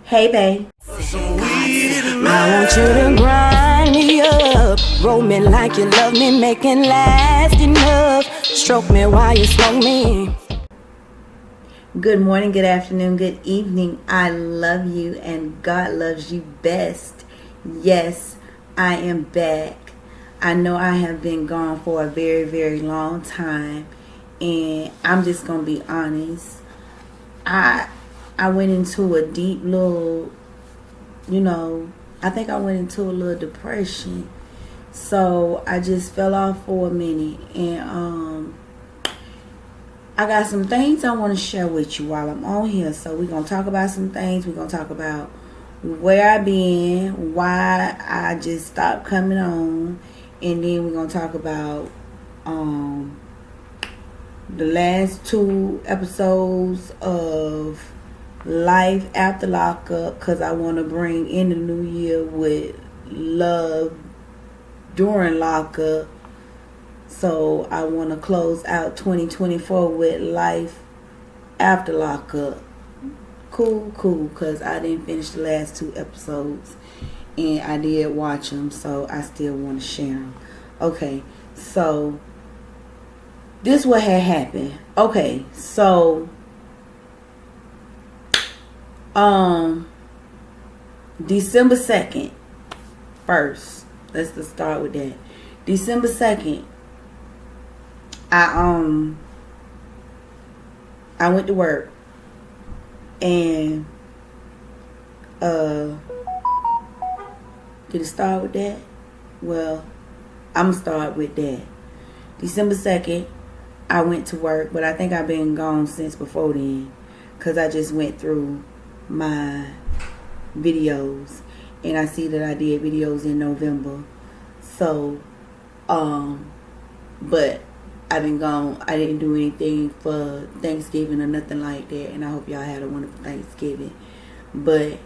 Hey, babe. I want you to grind me up, roll me like you love me, make it last enough, stroke me while you smoke me. Good morning, good afternoon, good evening. I love you and God loves you best. Yes, I am back. I know I have been gone for a very, very long time, and I'm just gonna be honest. I went into a deep little, I think I went into a little depression. So I just fell off for a minute, and I got some things I want to share with you while I'm on here. So we're gonna talk about some things. We're gonna talk about where I've been, why I just stopped coming on, and then we're gonna talk about the last 2 episodes of Life After Lockup, because I want to bring in the new year with love during lockup. So I want to close out 2024 with Life After Lockup. Cool, because I didn't finish the last 2 episodes, and I did watch them, so I still want to share them. Okay, so this what had happened. Okay, so December 2nd first. Let's just start with that. December 2nd, I went to work, and did it start with that? Well, I'm gonna start with that. December 2nd, I went to work, but I think I've been gone since before then, because I just went through my videos, and I see that I did videos in November. So, but I've been gone. I didn't do anything for Thanksgiving or nothing like that, and I hope y'all had a wonderful Thanksgiving. But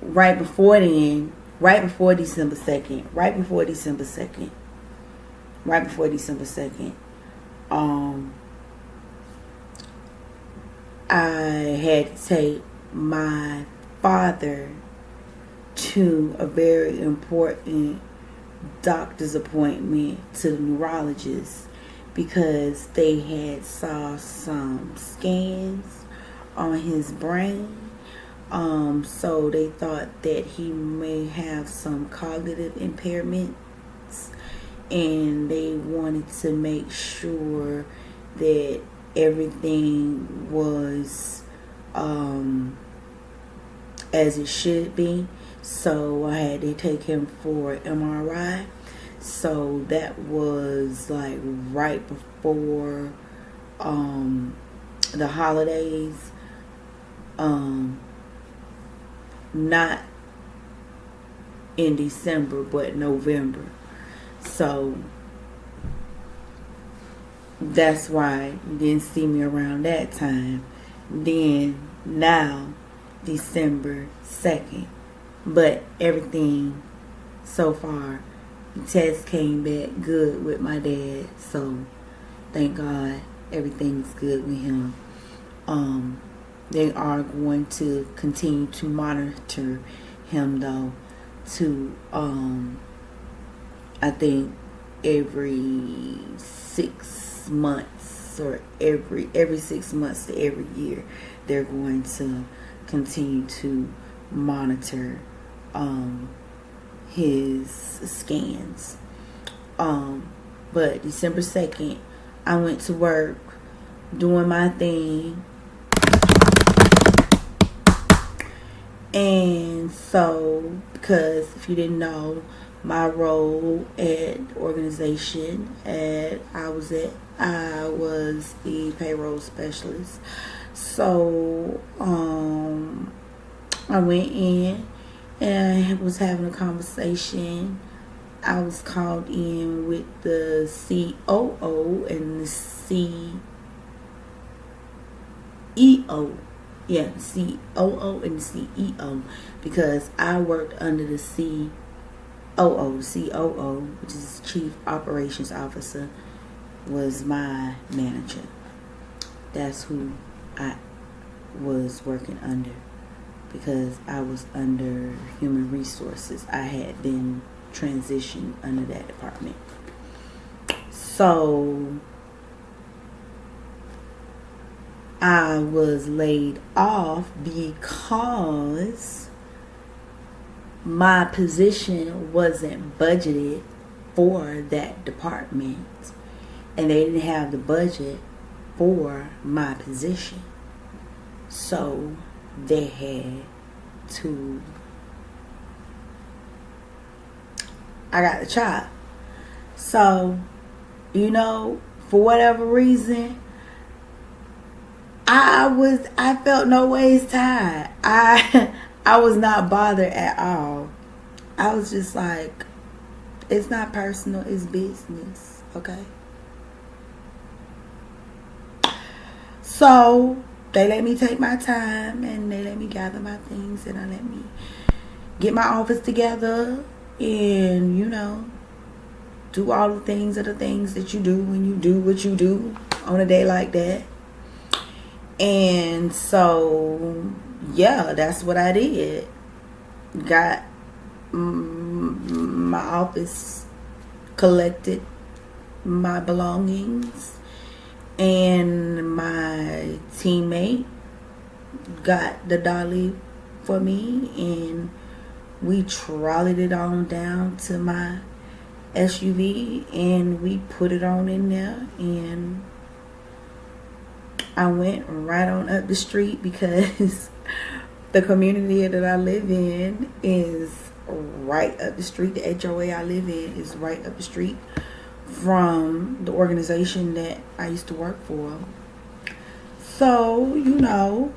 right before then, right before December 2nd, I had to take my father to a very important doctor's appointment to the neurologist, because they had saw some scans on his brain. So they thought that he may have some cognitive impairments, and they wanted to make sure that everything was as it should be. So I had to take him for MRI. So that was like right before the holidays. Not in December, but November. So that's why you didn't see me around that time. Then now, December 2nd. But everything so far, the test came back good with my dad. So thank God everything's good with him. They are going to continue to monitor him, though, to I think every 6 months, or every 6 months to every year, they're going to continue to monitor his scans. But December 2nd, I went to work doing my thing. And so, because if you didn't know, my role at the organization I was the payroll specialist. So I went in and I was having a conversation. I was called in with the COO and the CEO. Yeah, COO and CEO, because I worked under the COO, which is Chief Operations Officer, was my manager. That's who I was working under, because I was under human resources. I had been transitioned under that department. So I was laid off because my position wasn't budgeted for that department, and they didn't have the budget for my position. So they had to, I got the job. So, for whatever reason, I felt no ways tired. I was not bothered at all. I was just like, it's not personal, it's business, okay? So they let me take my time, and they let me gather my things, and they let me get my office together, and do all the things that you do when you do what you do on a day like that. And so yeah, that's what I did. Got my office, collected my belongings, and my teammate got the dolly for me, and we trolleyed it on down to my SUV, and we put it on in there, and I went right on up the street, because the community that I live in is right up the street. The HOA I live in is right up the street from the organization that I used to work for. So,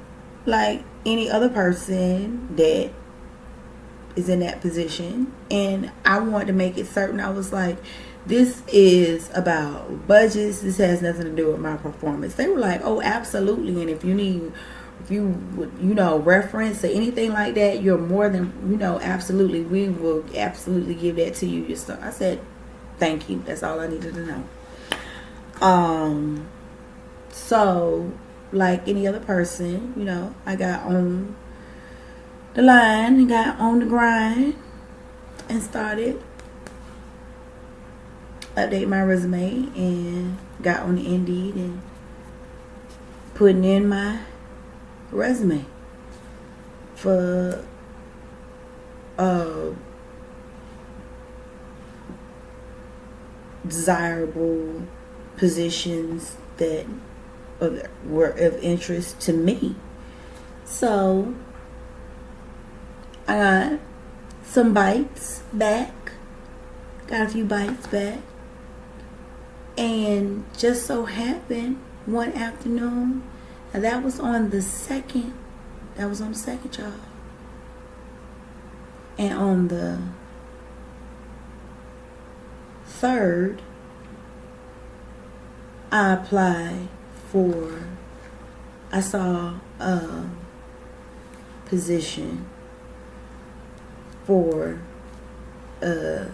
like any other person that is in that position, and I wanted to make it certain. I was like, this is about budgets. This has nothing to do with my performance. They were like, oh, absolutely. And if you would, reference or anything like that, you're more than, absolutely. We will absolutely give that to you. I said, thank you. That's all I needed to know. So like any other person, I got on the line and got on the grind and started update my resume, and got on the Indeed and putting in my resume for desirable positions that were of interest to me. So I got some bites back, got a few bites back, and just so happened one afternoon, and that was on the second job, and on the third, I saw a position for a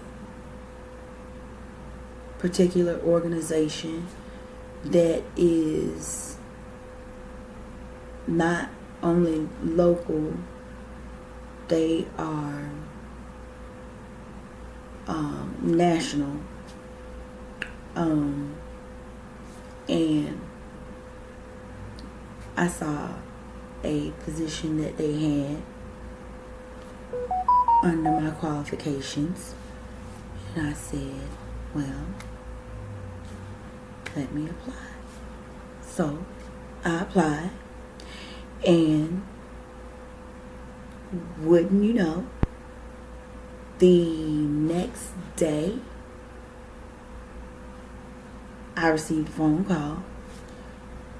particular organization that is not only local, they are national, and I saw a position that they had under my qualifications, and I said, well, let me apply. So I applied, and wouldn't you know, the next day I received a phone call,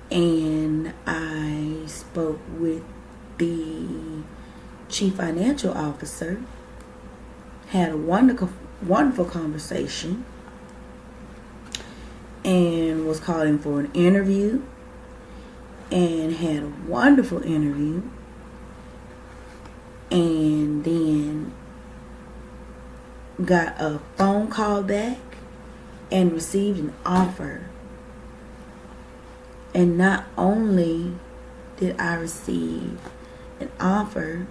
and I spoke with the chief financial officer, had a wonderful conversation, and was calling for an interview, and had a wonderful interview, and then got a phone call back and received an offer. And not only did I receive an offer.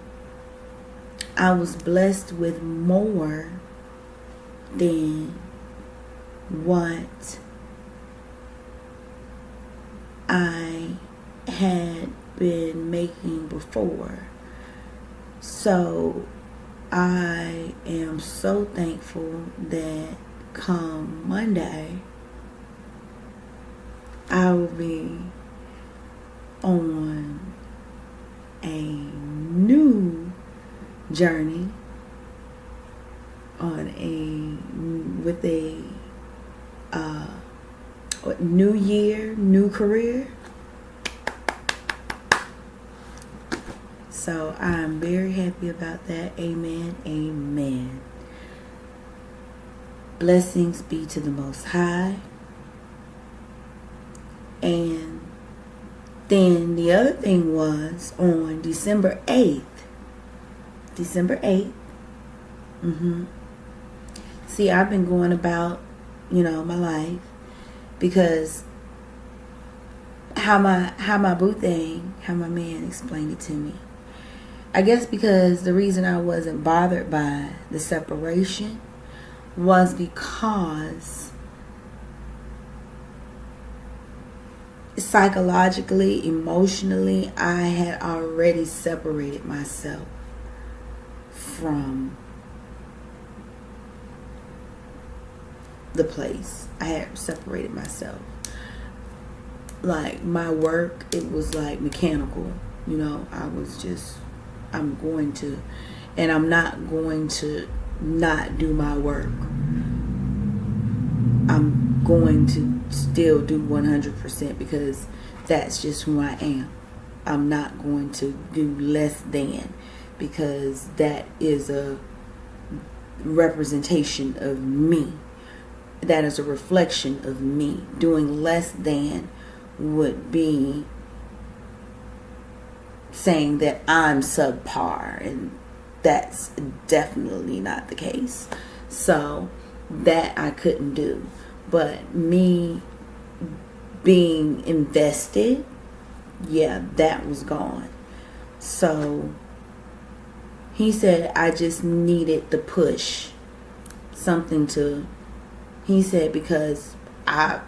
I was blessed with more than what I had been making before. So I am so thankful that come Monday, I will be on a new journey with a new year, new career. So I'm very happy about that. Amen. Amen. Blessings be to the Most High. And then the other thing was on December 8th. See, I've been going about, my life, because how my man explained it to me. I guess because the reason I wasn't bothered by the separation was because psychologically, emotionally, I had already separated myself from the place. I had separated myself. Like my work, it was like mechanical. I'm not going to not do my work. I'm going to still do 100% because that's just who I am. I'm not going to do less than, because that is a representation of me. That is a reflection of me. Doing less than would be saying that I'm subpar, and that's definitely not the case. So that I couldn't do. But me being invested, yeah, that was gone. So he said I just needed the push. He said, because I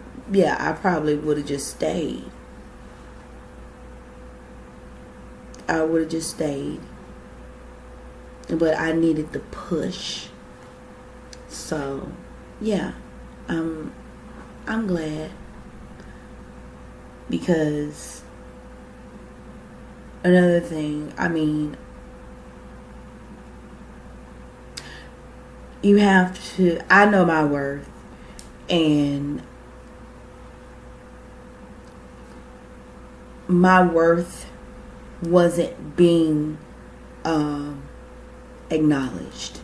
probably would have just stayed. I would have just stayed. But I needed the push. So, yeah. I'm glad, because another thing, you have to, I know my worth, and my worth wasn't being acknowledged.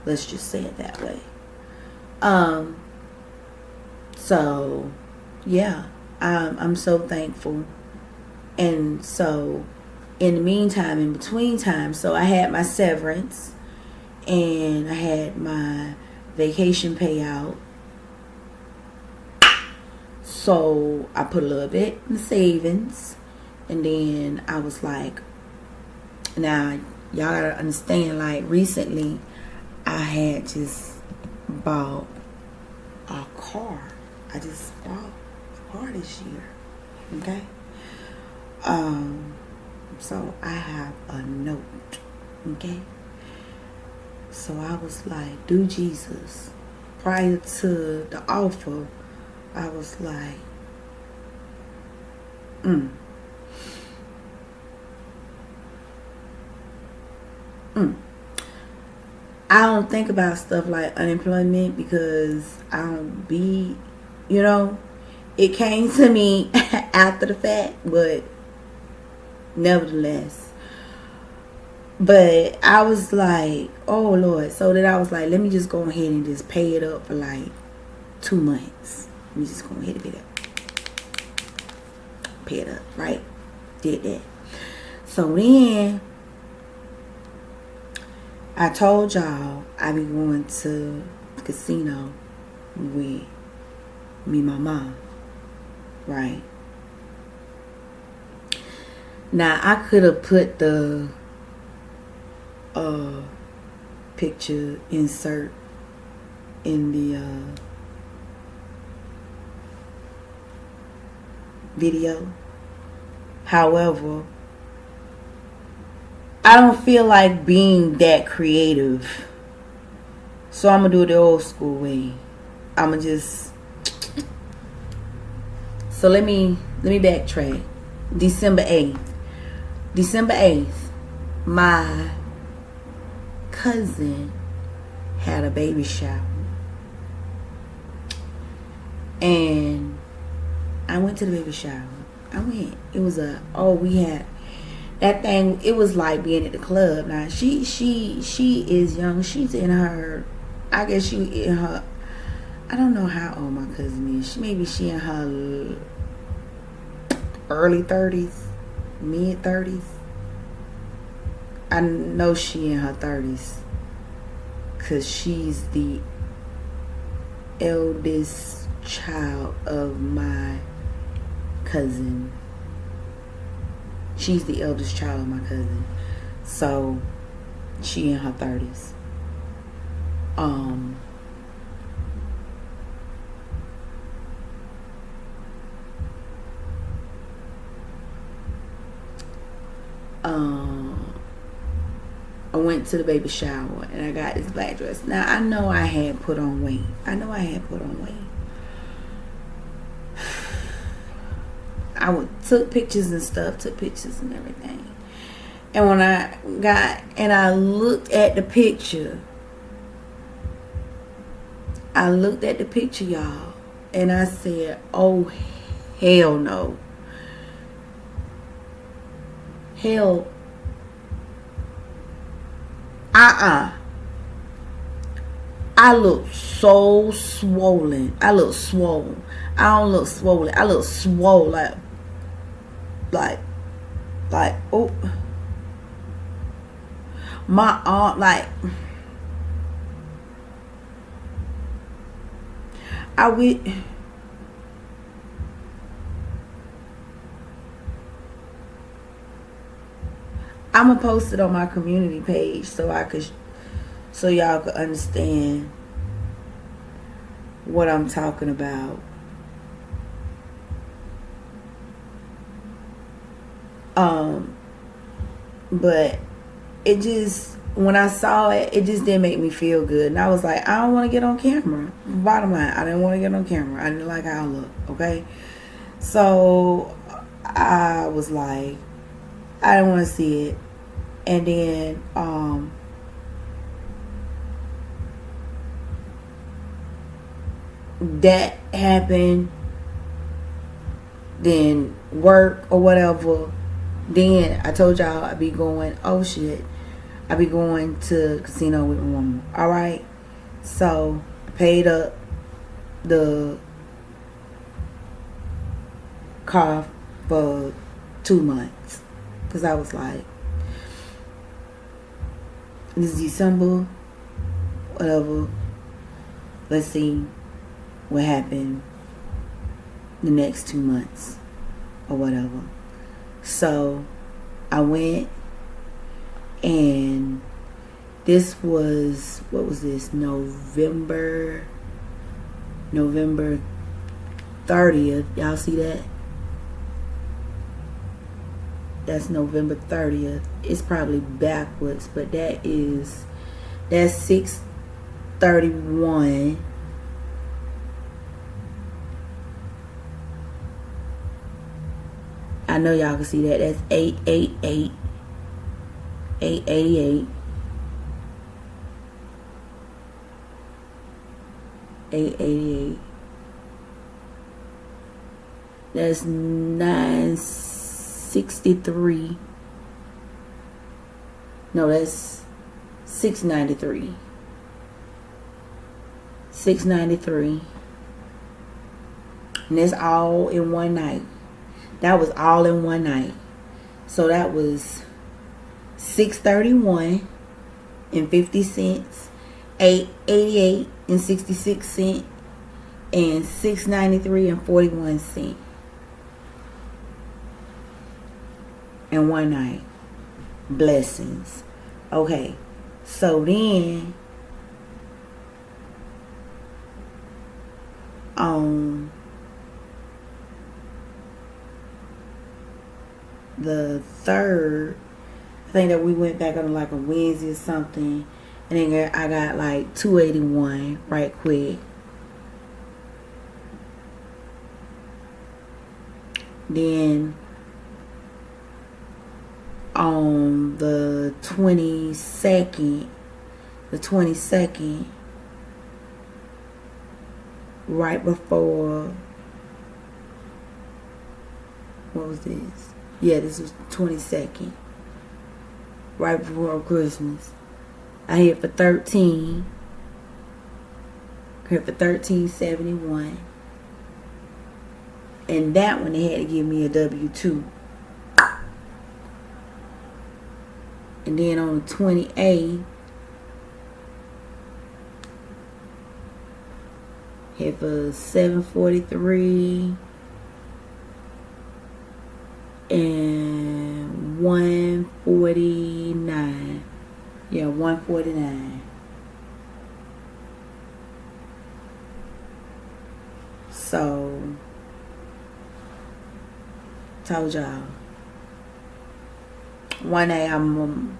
Let's just say it that way. So, yeah, I'm so thankful. And so, in the meantime, in between time, so I had my severance, and I had my vacation payout. So, I put a little bit in the savings, and then I was like, now, y'all gotta understand, like, recently, I had just bought a car. I just bought a car this year. Okay? So I have a note. Okay? So I was like, do Jesus. Prior to the offer, I was like, I don't think about stuff like unemployment, because I don't be, it came to me after the fact, but nevertheless. But I was like, oh Lord. So then I was like, let me just go ahead and just pay it up for like 2 months. Let me just go ahead and pay it up. Pay it up, right? Did that. So then I told y'all I be going to the casino with me and my mom, right? Now I could have put the picture insert in the video. However, I don't feel like being that creative, so I'm gonna do it the old school way. I'ma just so let me backtrack. December 8th, my cousin had a baby shower, and I went to the baby shower. It was we had that thing. It was like being at the club. Now she is young. She's in her, I guess she in her, I don't know how old my cousin is. She in her early 30s, mid 30s. I know she in her 30s, cause she's the eldest child of my cousin. She's the eldest child of my cousin, so she in her 30s. I went to the baby shower and I got this black dress. Now I know I had put on weight. I took pictures and everything. And when I looked at the picture, y'all, and I said, oh, hell no. Hell, I look so swollen. I look swollen. I don't look swollen. I look swole, like, oh, my arm, like, I'm gonna post it on my community page so y'all could understand what I'm talking about. But it just, when I saw it, it just didn't make me feel good. And I was like, I don't want to get on camera. Bottom line, I didn't want to get on camera. I didn't like how I look, okay? So I was like, I didn't want to see it. And then that happened. Then work or whatever. Then I told y'all I'd be going, oh shit, I'd be going to casino with my mama. Alright. So I paid up the car for 2 months. Because I was like, this is December, whatever. Let's see what happened the next 2 months or whatever. So I went, and this was, what was this? November 30th. Y'all see that? That's November 30th. It's probably backwards, but that's 6/31. I know y'all can see that. That's 8/88. 8/88. 8/88. That's 9/63. No, that's 6/93. 6/93. And that's all in one night. That was all in one night. So that was 6/31 and 50 cents, 8/88 and 66 cents, and 6/93 and 41 cents. in one night. Blessings. Okay. So then on the 3rd, I think that we went back on like a Wednesday or something, and then I got like 281 right quick. Then on the 22nd, right before, what was this? Yeah, this was 22nd, right before Christmas. I hit for 1371. And that one, they had to give me a W-2. And then on the 28th, hit for 743 and 149. Yeah, 149. So, told y'all. One day I'm gonna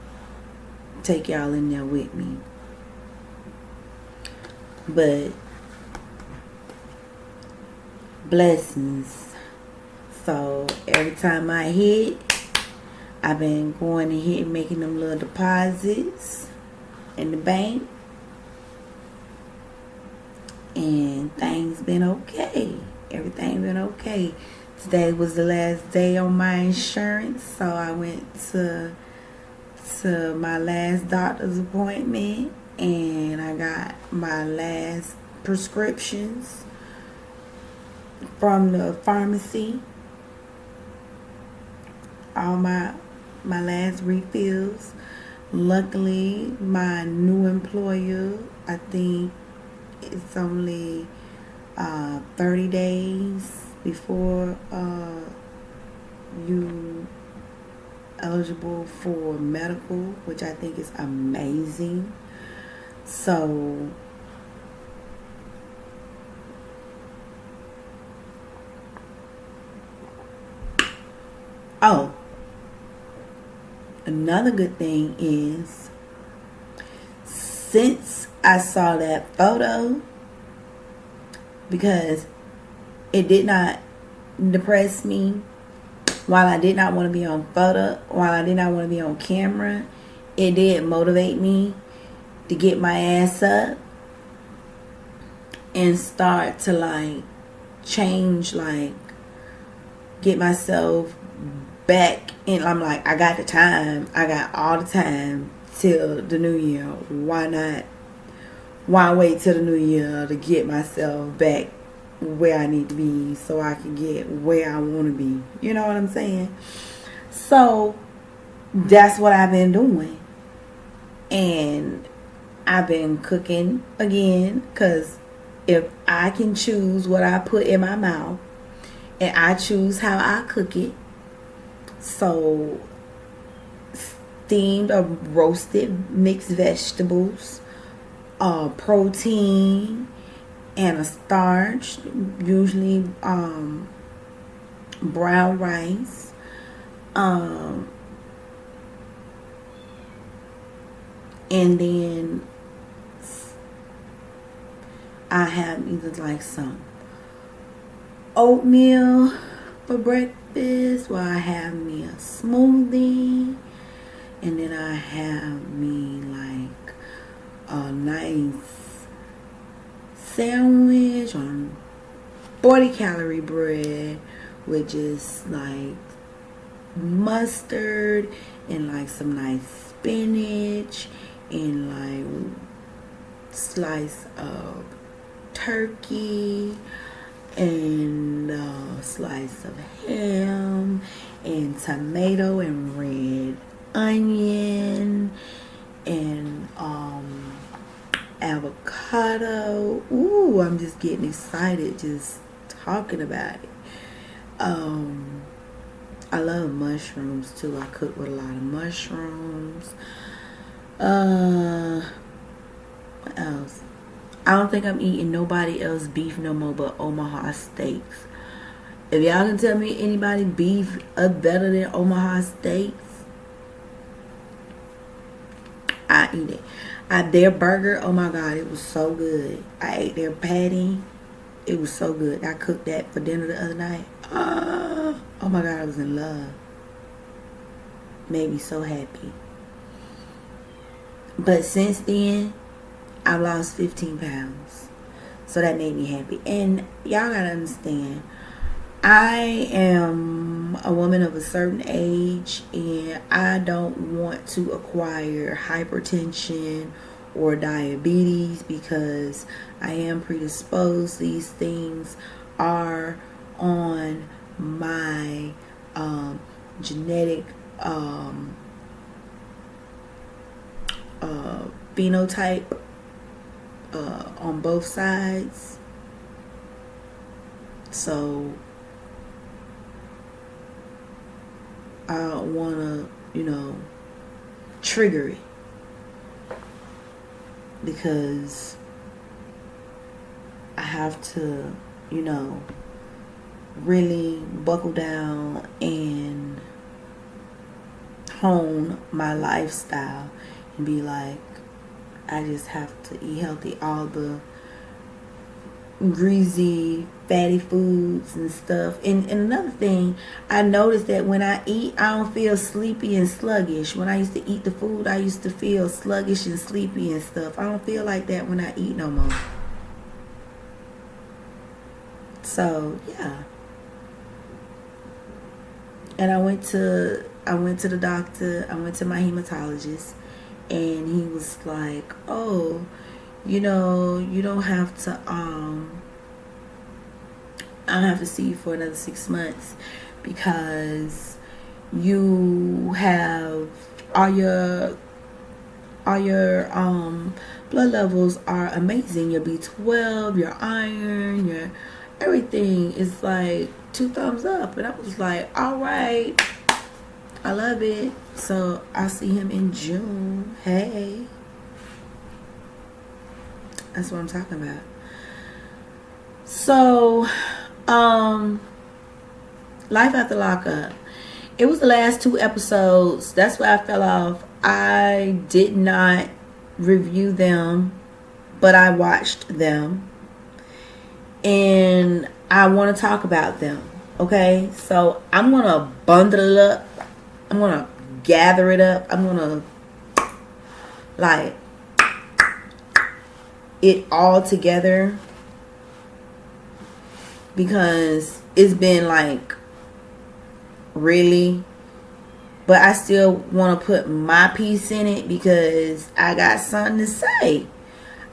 take y'all in there with me. But blessings. So every time I hit, I've been going ahead and making them little deposits in the bank. And things been okay. Everything been okay. Today was the last day on my insurance, so I went to my last doctor's appointment, and I got my last prescriptions from the pharmacy. All my last refills. Luckily, my new employer, I think it's only 30 days before you eligible for medical, which I think is amazing. So another good thing is, since I saw that photo, because it did not depress me while I did not want to be on photo, while I did not want to be on camera, it did motivate me to get my ass up and start to like change, like get myself back in. I'm like, I got the time. I got all the time till the new year. Why not? Why wait till the new year to get myself back where I need to be so I can get where I want to be? You know what I'm saying? So that's what I've been doing. And I've been cooking again, because if I can choose what I put in my mouth, and I choose how I cook it, so steamed or roasted mixed vegetables, protein, and a starch, usually brown rice, and then I have either like some oatmeal for breakfast, or I have me a smoothie, and then I have me like a nice sandwich on 40-calorie bread with just like mustard and like some nice spinach and like slice of turkey and a slice of ham and tomato and red onion and avocado. Ooh, I'm just getting excited just talking about it. I love mushrooms too. I cook with a lot of mushrooms. What else? I don't think I'm eating nobody else beef no more but Omaha Steaks. If y'all can tell me anybody beef better than Omaha Steaks, I eat it. Their burger, oh my God, it was so good. I ate their patty. It was so good. I cooked that for dinner the other night. Oh my God, I was in love. Made me so happy. But since then, I've lost 15 pounds. So that made me happy. And y'all gotta understand, I am a woman of a certain age, and I don't want to acquire hypertension or diabetes because I am predisposed. These things are on my genetic phenotype on both sides. So I don't want to, trigger it, because I have to, really buckle down and hone my lifestyle and be like, I just have to eat healthy. All the greasy, fatty foods and stuff. And another thing, I noticed that when I eat, I don't feel sleepy and sluggish. When I used to eat the food, I used to feel sluggish and sleepy and stuff. I don't feel like that when I eat no more. So, yeah. And I went to the doctor. I went to my hematologist, and he was like, "Oh, you don't have to I don't have to see you for another 6 months because you have all your blood levels are amazing. Your B12, your iron, your everything is like 2 thumbs up." And I was like, all right, I love it. So I'll see him in June. Hey, that's what I'm talking about. So, Life After Lockup. It was the last 2 episodes. That's why I fell off. I did not review them, but I watched them. And I want to talk about them. Okay? So, I'm going to bundle it up. I'm going to gather it up. I'm going to, it all together, because it's been really, but I still want to put my piece in it because I got something to say.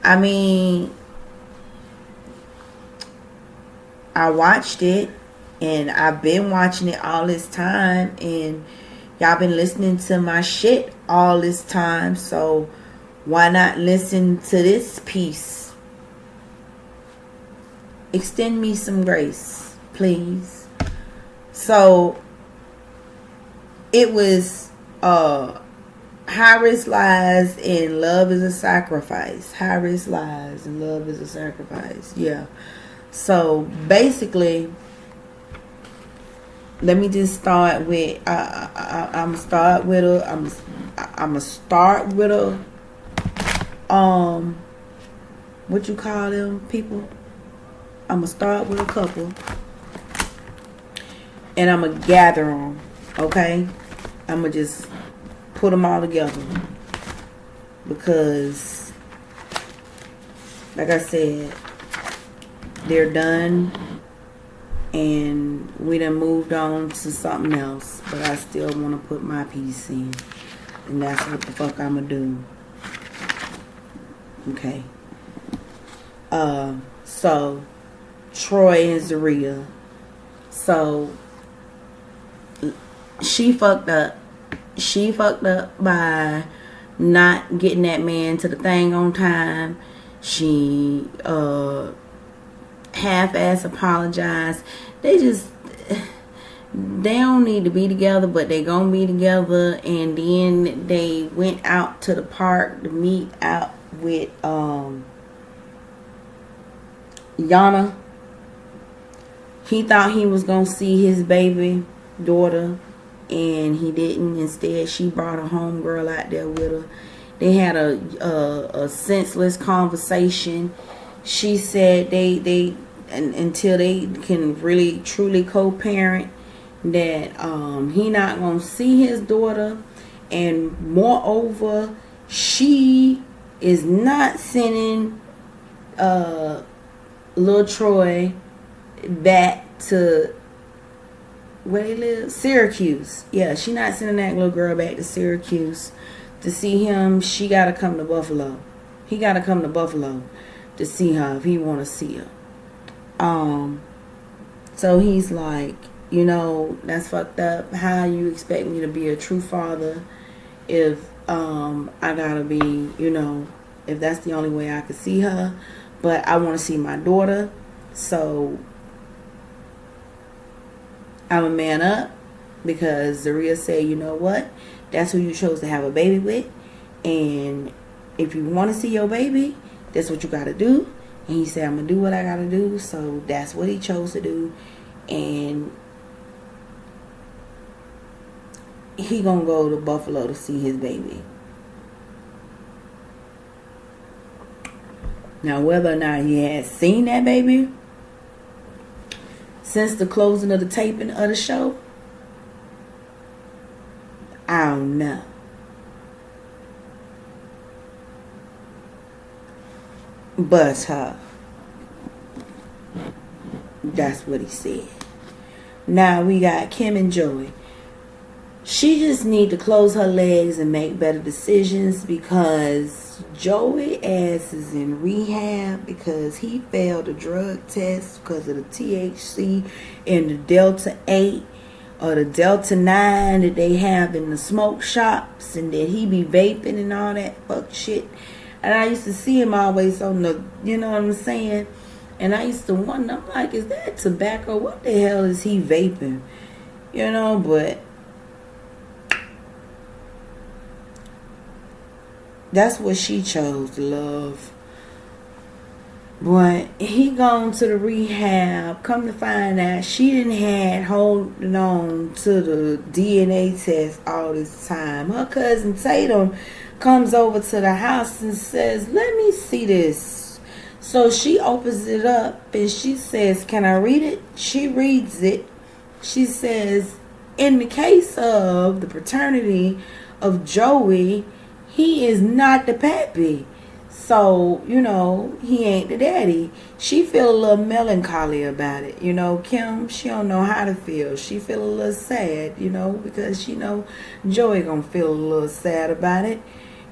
I mean, I watched it, and I've been watching it all this time, and y'all been listening to my shit all this time, so why not listen to this piece? Extend me some grace, please. So, it was High Risk Lies and Love is a Sacrifice. High Risk Lies and Love is a Sacrifice. Yeah. So, basically, let me just start with, I'm gonna start with a what you call them people? I'm gonna start with a couple, and I'm gonna gather them. Okay, I'm gonna just put them all together because, like I said, they're done, and we done moved on to something else. But I still want to put my piece in, and that's what the fuck I'm gonna do. Okay. So Troy and Zaria. So she fucked up. She fucked up by not getting that man to the thing on time. She half-ass apologized. They they don't need to be together, but they gonna be together. And then they went out to the park to meet out with Yana. He thought he was gonna see his baby daughter, and he didn't. Instead, she brought a homegirl out there with her. They had a senseless conversation. She said they until they can really truly co-parent, that he not gonna see his daughter, and moreover, she is not sending little Troy back to where they live, Syracuse. Yeah, she not sending that little girl back to Syracuse to see him. She gotta come to Buffalo. He gotta come to Buffalo to see her if he wanna see her. So he's like, that's fucked up. How you expect me to be a true father if I gotta be, if that's the only way I could see her. But I want to see my daughter, so I'm a man up, because Zaria said, you know what, that's who you chose to have a baby with, and if you want to see your baby, that's what you gotta do. And he said, I'm gonna do what I gotta do. So that's what he chose to do, and he gonna go to Buffalo to see his baby. Now, whether or not he has seen that baby since the closing of the taping of the show, I don't know. But that's what he said. Now we got Kim and Joey. She just need to close her legs and make better decisions, because Joey ass is in rehab because he failed a drug test because of the THC and the Delta 8 or the Delta 9 that they have in the smoke shops, and that he be vaping and all that fuck shit. And I used to see him always on the, you know what I'm saying? And I used to wonder, I'm like, is that tobacco? What the hell is he vaping? But that's what she chose to love. But he gone to the rehab. Come to find out, she didn't had holding on to the DNA test all this time. Her cousin Tatum comes over to the house and says, let me see this. So she opens it up and she says, can I read it? She reads it. She says, in the case of the paternity of Joey, he is not the pappy. So, he ain't the daddy. She feel a little melancholy about it. Kim, she don't know how to feel. She feel a little sad, because she know Joey gonna feel a little sad about it.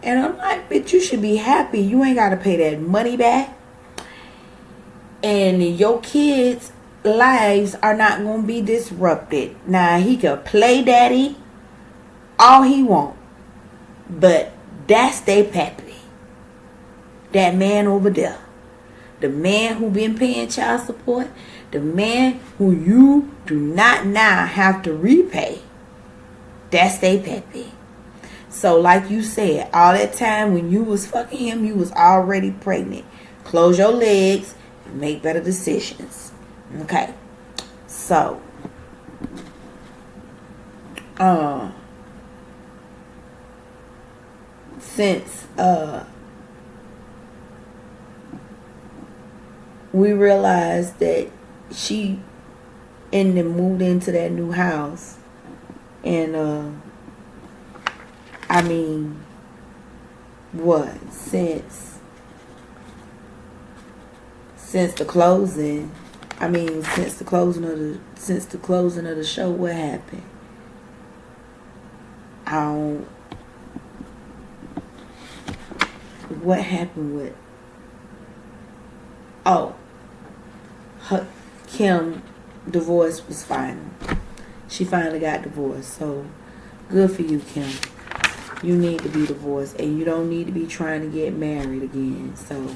And I'm like, bitch, you should be happy. You ain't got to pay that money back. And your kids' lives are not going to be disrupted. Now, he could play daddy all he want. But that's their pappy. That man over there. The man who been paying child support. The man who you do not now have to repay. That's their pappy. So like you said, all that time when you was fucking him, you was already pregnant. Close your legs and make better decisions. Okay. So, since we realized that she moved into that new house, and since the closing, since the closing of the show, what happened? What happened with? Kim divorce was final. She finally got divorced. So good for you, Kim. You need to be divorced, and you don't need to be trying to get married again. So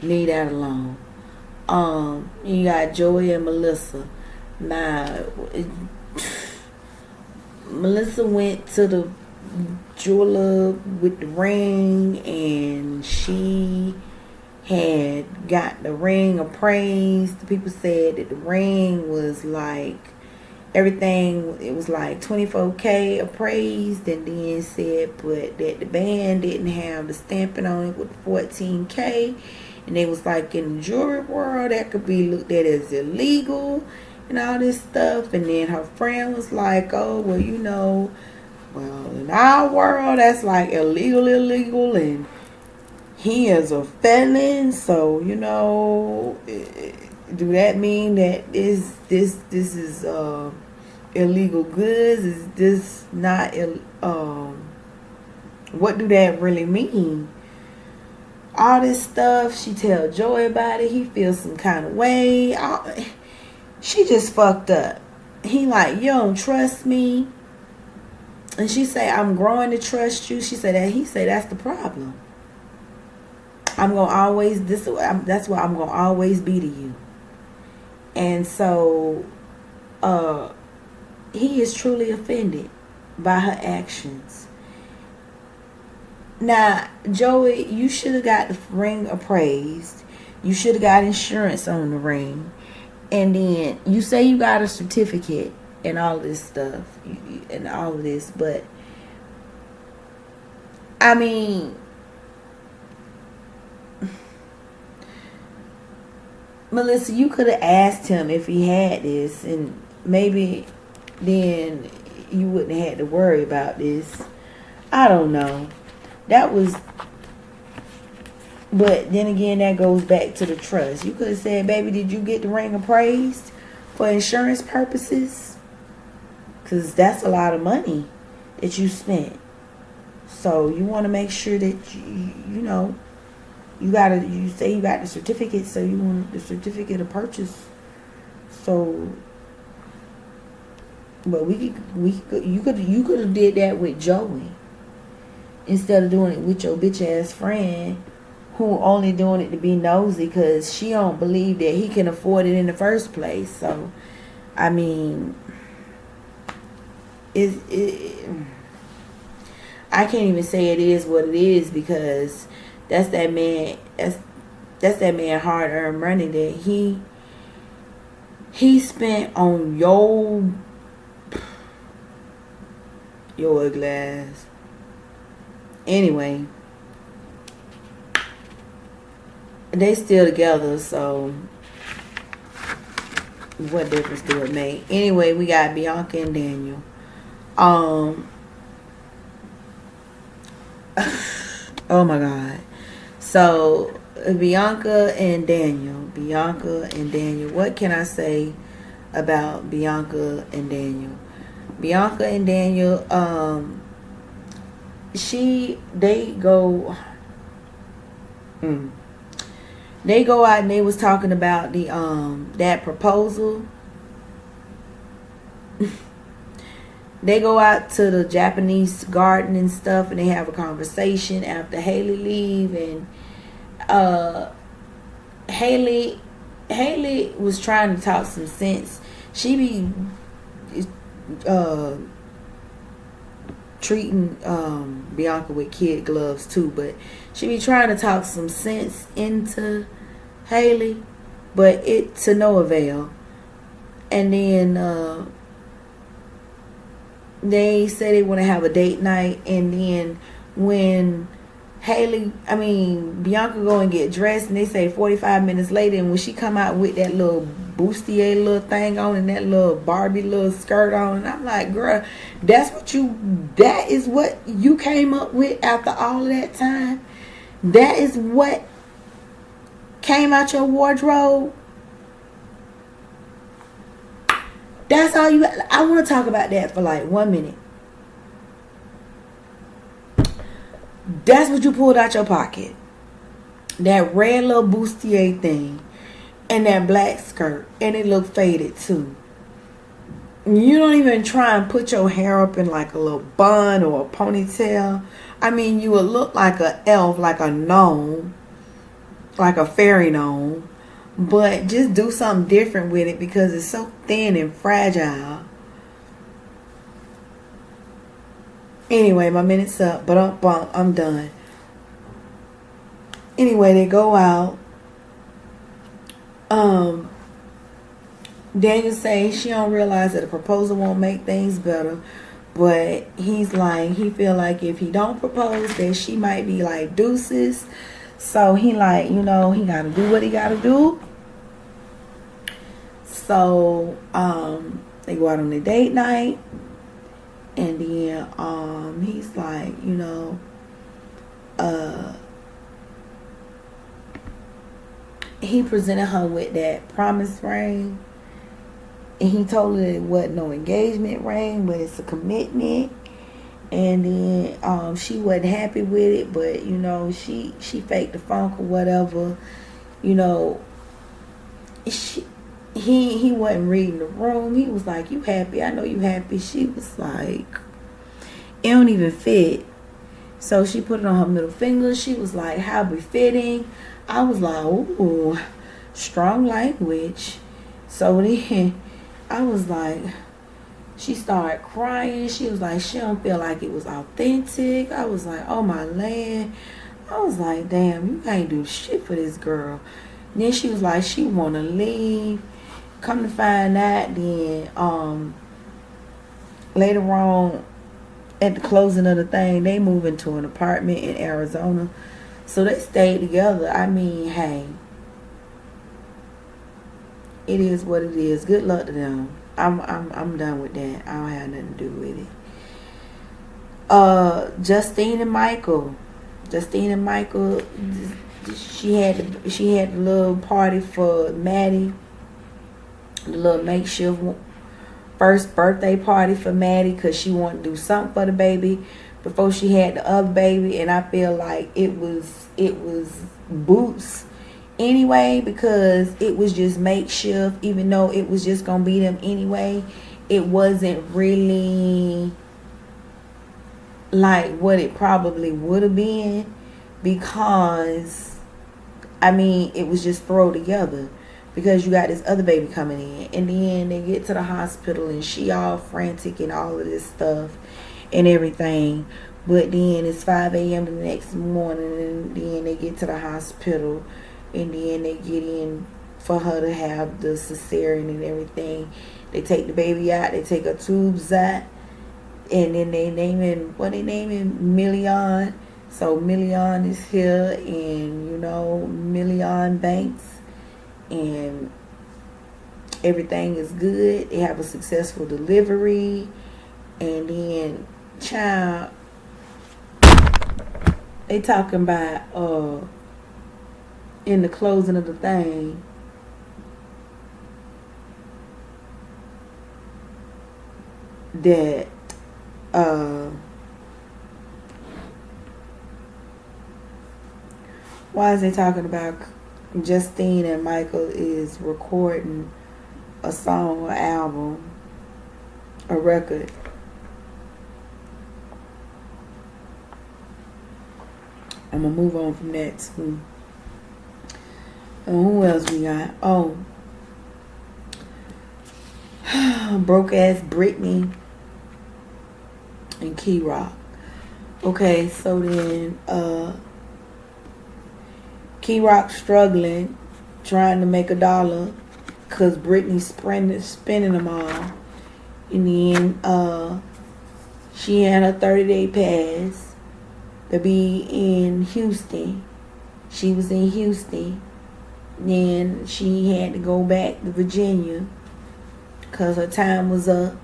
leave that alone. You got Joey and Melissa. Now, Melissa went to the jeweler with the ring, and she had got the ring appraised. The people said that the ring was like everything, it was like 24K appraised, and then said but that the band didn't have the stamping on it with 14K, and they was like, in the jewelry world that could be looked at as illegal and all this stuff. And then her friend was like, oh well, well, in our world that's like illegal, and he is a felon, so do that mean that this is illegal goods? Is this not what do that really mean? All this stuff. She tell Joey about it. He feels some kind of way. She just fucked up. He like, you don't trust me, and she say, I'm growing to trust you. She said that. He said that's the problem. I'm gonna always that's what I'm gonna always be to you. And so he is truly offended by her actions. Now, Joey, you should have got the ring appraised. You should have got insurance on the ring. And then you say you got a certificate and all this stuff and all of this, but I mean, Melissa, you could have asked him if he had this, and maybe then you wouldn't have had to worry about this. I don't know. But then again, that goes back to the trust. You could have said, baby, did you get the ring appraised for insurance purposes? Because that's a lot of money that you spent. So you want to make sure that, you say you got the certificate, so you want the certificate of purchase. So, but you could have did that with Joey instead of doing it with your bitch ass friend, who only doing it to be nosy because she don't believe that he can afford it in the first place. So, I mean, I can't even say it is what it is, because that's that man. That's that man hard-earned money that he spent on your ugly ass. Anyway, they still together, so what difference do it make? Anyway, we got Bianca and Daniel. Oh my God. So Bianca and Daniel. What can I say about Bianca and Daniel? Bianca and Daniel, they go out and they was talking about the that proposal. They go out to the Japanese garden and stuff, and they have a conversation after Haley leave, and Haley was trying to talk some sense. She be treating Bianca with kid gloves too, but she be trying to talk some sense into Haley, but it to no avail. And then they say they want to have a date night, and then when Bianca go and get dressed, and they say 45 minutes later, and when she come out with that little bustier little thing on and that little Barbie little skirt on, and I'm like, girl, that is what you came up with after all of that time? That is what came out your wardrobe? That's all you... I want to talk about that for like 1 minute. That's what you pulled out your pocket. That red little bustier thing. And that black skirt. And it looked faded too. You don't even try and put your hair up in like a little bun or a ponytail. I mean, you would look like an elf, like a gnome. Like a fairy gnome. But just do something different with it, because it's so thin and fragile. Anyway, my minute's up, but I'm done. Anyway, they go out. Daniel says she don't realize that a proposal won't make things better, but he's like, he feel like if he don't propose, that she might be like deuces. So he like, you know, he gotta do what he gotta do. So they go out on a date night, and then he's like, you know, he presented her with that promise ring, and he told her it wasn't no engagement ring, but it's a commitment. And then she wasn't happy with it, but you know, she faked the funk or whatever. You know, he wasn't reading the room. He was like, "You happy? I know you happy." She was like, "It don't even fit." So she put it on her middle finger. She was like, "How befitting." I was like, "Ooh, strong language." So then I was like, she started crying. She was like, she don't feel like it was authentic. I was like, oh my land. I was like, damn, you can't do shit for this girl. And then she was like, she want to leave. Come to find out, then later on, at the closing of the thing, they moved into an apartment in Arizona. So they stayed together. I mean, hey, it is what it is. Good luck to them. I'm done with that. I don't have nothing to do with it. Justine and Michael, she had a little party for Maddie, the little makeshift first birthday party for Maddie, because she wanted to do something for the baby before she had the other baby. And I feel like it was boots anyway, because it was just makeshift. Even though it was just gonna be them anyway, it wasn't really like what it probably would have been, because I mean, it was just thrown together because you got this other baby coming in. And then they get to the hospital and she all frantic and all of this stuff and everything. But then it's 5 a.m. the next morning, and then they get to the hospital, and then they get in for her to have the cesarean and everything. They take the baby out, they take her tubes out, and then they name him, Million. So Million is here, and you know, Million Banks, and everything is good. They have a successful delivery, and then child, they talking about in the closing of the thing, that why is they talking about Justine and Michael is recording a song or album, a record. I'm gonna move on from that too. Who else we got? Oh, broke ass Britney and Key Rock. Okay, so then Key Rock struggling, trying to make $1, cause Britney's spending them all. And then she had a 30-day pass to be in Houston. She was in Houston. Then she had to go back to Virginia because her time was up.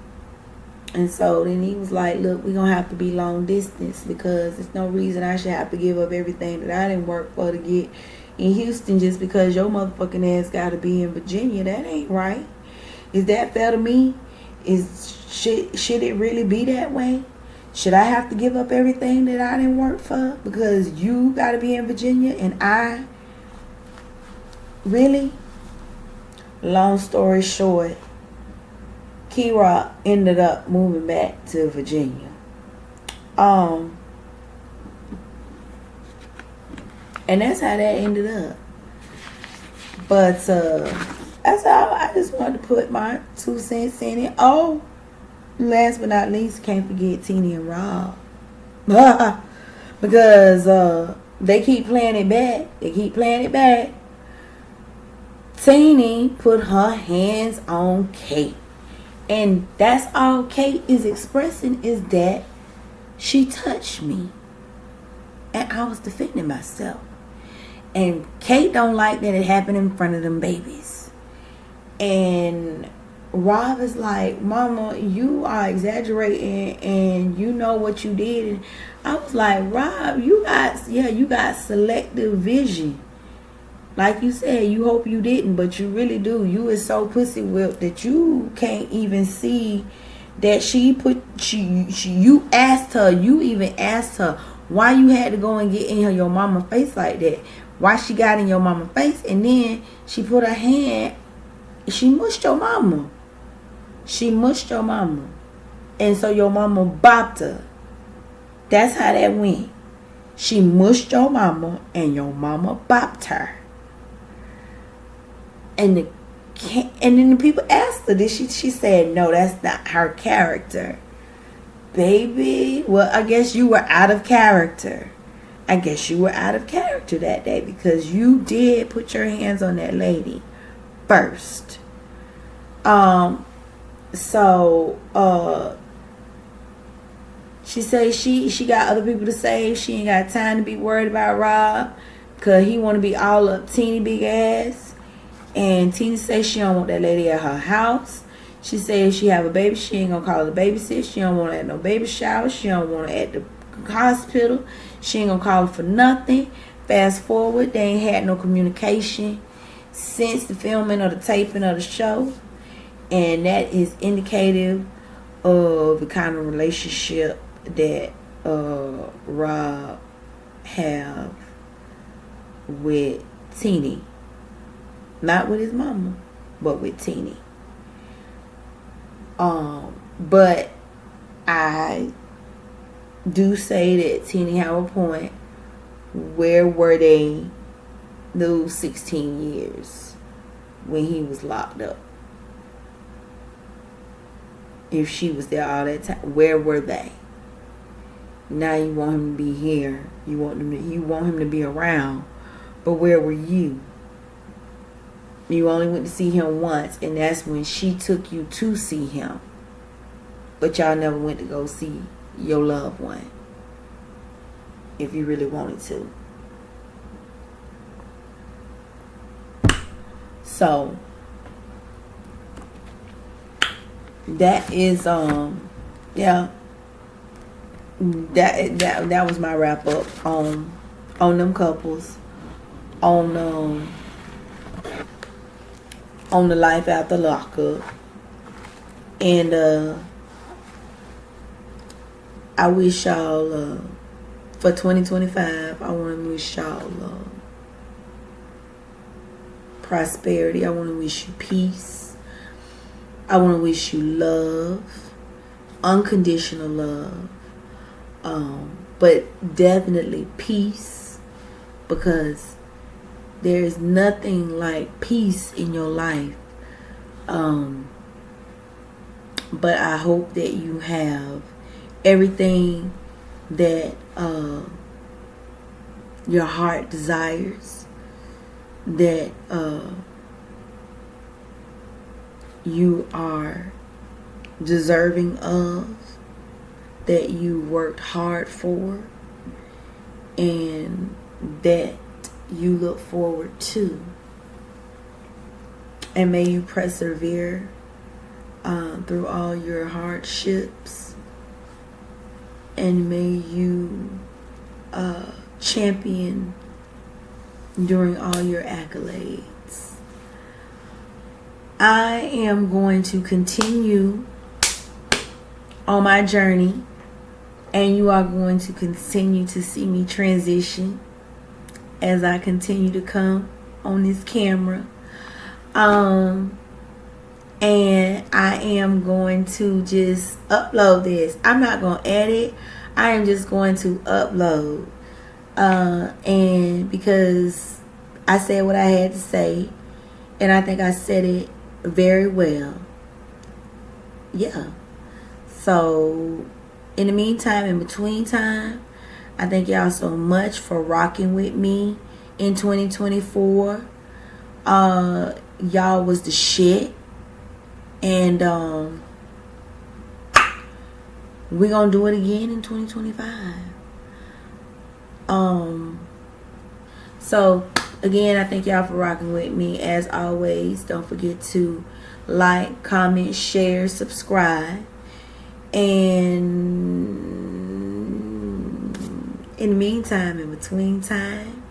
And so then he was like, look, we're going to have to be long distance, because there's no reason I should have to give up everything that I didn't work for to get in Houston just because your motherfucking ass got to be in Virginia. That ain't right. Is that fair to me? Should it really be that way? Should I have to give up everything that I didn't work for because you got to be in Virginia and I? Really? Long story short, Key Rock ended up moving back to Virginia. And that's how that ended up. But that's all. I just wanted to put my 2 cents in it. Oh, last but not least, can't forget Tina and Rob. Because they keep playing it back. They keep playing it back. Teeny put her hands on Kate. And that's all Kate is expressing, is that she touched me. And I was defending myself. And Kate don't like that it happened in front of them babies. And Rob is like, Mama, you are exaggerating and you know what you did. And I was like, Rob, you got selective vision. Like you said, you hope you didn't, but you really do. You is so pussy whipped that you can't even see that you asked her, you even asked her why you had to go and get in your mama's face like that. Why she got in your mama's face, and then she put her hand, she mushed your mama. She mushed your mama. And so your mama bopped her. That's how that went. She mushed your mama and your mama bopped her. And then the people asked her, she said, no, that's not her character. Baby, well, I guess you were out of character. I guess you were out of character that day because you did put your hands on that lady first. She says she got other people to save. She ain't got time to be worried about Rob because he want to be all up Teeny big ass. And Teeny says she don't want that lady at her house. She says she have a baby, she ain't gonna call her babysit. She don't want her at no baby shower. She don't want her at the hospital. She ain't gonna call her for nothing. Fast forward, they ain't had no communication since the filming or the taping of the show. And that is indicative of the kind of relationship that Rob have with Teeny. Not with his mama, but with Teeny. But I do say that Teeny have a point. Where were they those 16 years when he was locked up? If she was there all that time, where were they? Now you want him to be here. You want him to be around. But where were you? You only went to see him once, and that's when she took you to see him. But y'all never went to go see your loved one. If you really wanted to. So that is that was my wrap up on them couples, on the life after lockup. And I wish y'all for 2025, I want to wish y'all prosperity. I want to wish you peace. I want to wish you love, unconditional love, but definitely peace, because there is nothing like peace in your life. But I hope that you have everything that your heart desires, that you are deserving of, that you worked hard for, and that you look forward to. And may you persevere through all your hardships, and may you champion during all your accolades. I am going to continue on my journey, and you are going to continue to see me transition as I continue to come on this camera. And I am going to just upload this. I'm not going to edit. I am just going to upload. And because I said what I had to say, and I think I said it very well. Yeah. So In the meantime, in between time, I thank y'all so much for rocking with me in 2024. Y'all was the shit. And we're gonna do it again in 2025. So again, I thank y'all for rocking with me. As always, don't forget to like, comment, share, subscribe. And in the meantime, in between time,